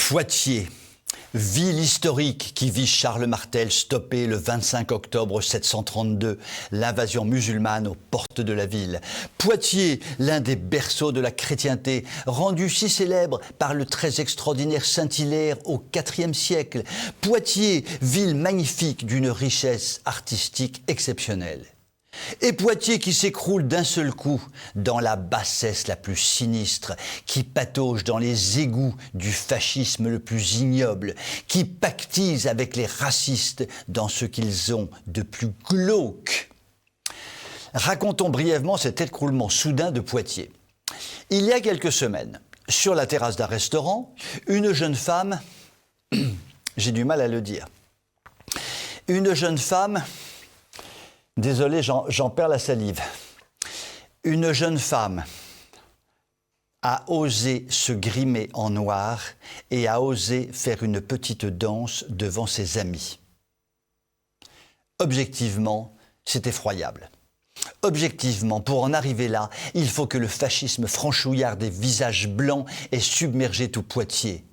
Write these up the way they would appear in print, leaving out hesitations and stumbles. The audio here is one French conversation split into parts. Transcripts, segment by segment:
Poitiers, ville historique qui vit Charles Martel stoppé le 25 octobre 732 l'invasion musulmane aux portes de la ville. Poitiers, l'un des berceaux de la chrétienté, rendu si célèbre par le très extraordinaire Saint-Hilaire au IVe siècle. Poitiers, ville magnifique d'une richesse artistique exceptionnelle. Et Poitiers qui s'écroule d'un seul coup dans la bassesse la plus sinistre, qui patauge dans les égouts du fascisme le plus ignoble, qui pactise avec les racistes dans ce qu'ils ont de plus glauque. Racontons brièvement cet écroulement soudain de Poitiers. Il y a quelques semaines, sur la terrasse d'un restaurant, une jeune femme, j'ai du mal à le dire, une jeune femme, désolé, j'en perds la salive. Une jeune femme a osé se grimer en noir et a osé faire une petite danse devant ses amis. Objectivement, c'est effroyable. Objectivement, pour en arriver là, il faut que le fascisme franchouillard des visages blancs ait submergé tout Poitiers.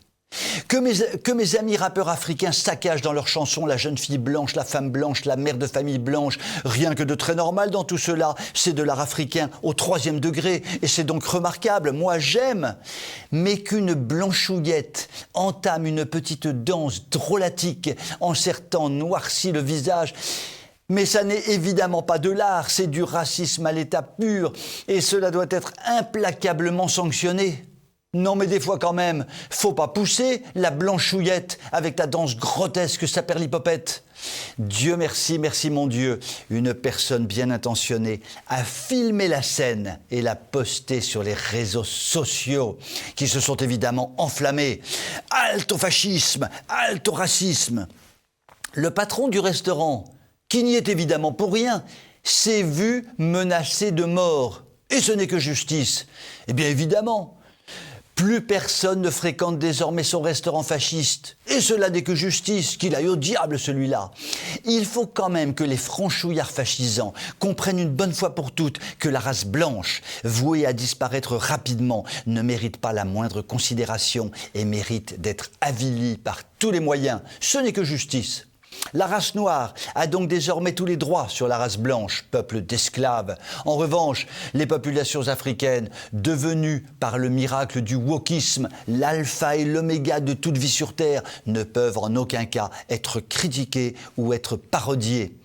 Que mes amis rappeurs africains saccagent dans leurs chansons la jeune fille blanche, la femme blanche, la mère de famille blanche, rien que de très normal dans tout cela, c'est de l'art africain au 3e degré et c'est donc remarquable, moi j'aime. Mais qu'une blanchouillette entame une petite danse drôlatique en sertant noirci le visage, mais ça n'est évidemment pas de l'art, c'est du racisme à l'état pur et cela doit être implacablement sanctionné. Non mais des fois quand même, faut pas pousser la blanchouillette avec ta danse grotesque saperlipopette. Dieu merci, merci mon Dieu, une personne bien intentionnée a filmé la scène et l'a postée sur les réseaux sociaux qui se sont évidemment enflammés. Halte au fascisme, halte au racisme. Le patron du restaurant, qui n'y est évidemment pour rien, s'est vu menacé de mort. Et ce n'est que justice. Eh bien évidemment. Plus personne ne fréquente désormais son restaurant fasciste. Et cela n'est que justice, qu'il aille au diable celui-là. Il faut quand même que les franchouillards fascisants comprennent une bonne fois pour toutes que la race blanche, vouée à disparaître rapidement, ne mérite pas la moindre considération et mérite d'être avilie par tous les moyens. Ce n'est que justice. La race noire a donc désormais tous les droits sur la race blanche, peuple d'esclaves. En revanche, les populations africaines, devenues par le miracle du wokisme, l'alpha et l'oméga de toute vie sur Terre, ne peuvent en aucun cas être critiquées ou être parodiées.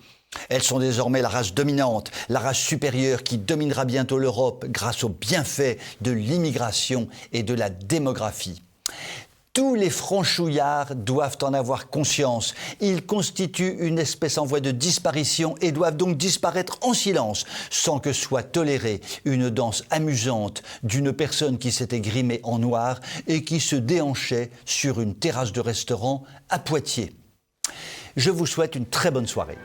Elles sont désormais la race dominante, la race supérieure qui dominera bientôt l'Europe grâce aux bienfaits de l'immigration et de la démographie. Tous les franchouillards doivent en avoir conscience. Ils constituent une espèce en voie de disparition et doivent donc disparaître en silence, sans que soit tolérée une danse amusante d'une personne qui s'était grimée en noir et qui se déhanchait sur une terrasse de restaurant à Poitiers. Je vous souhaite une très bonne soirée.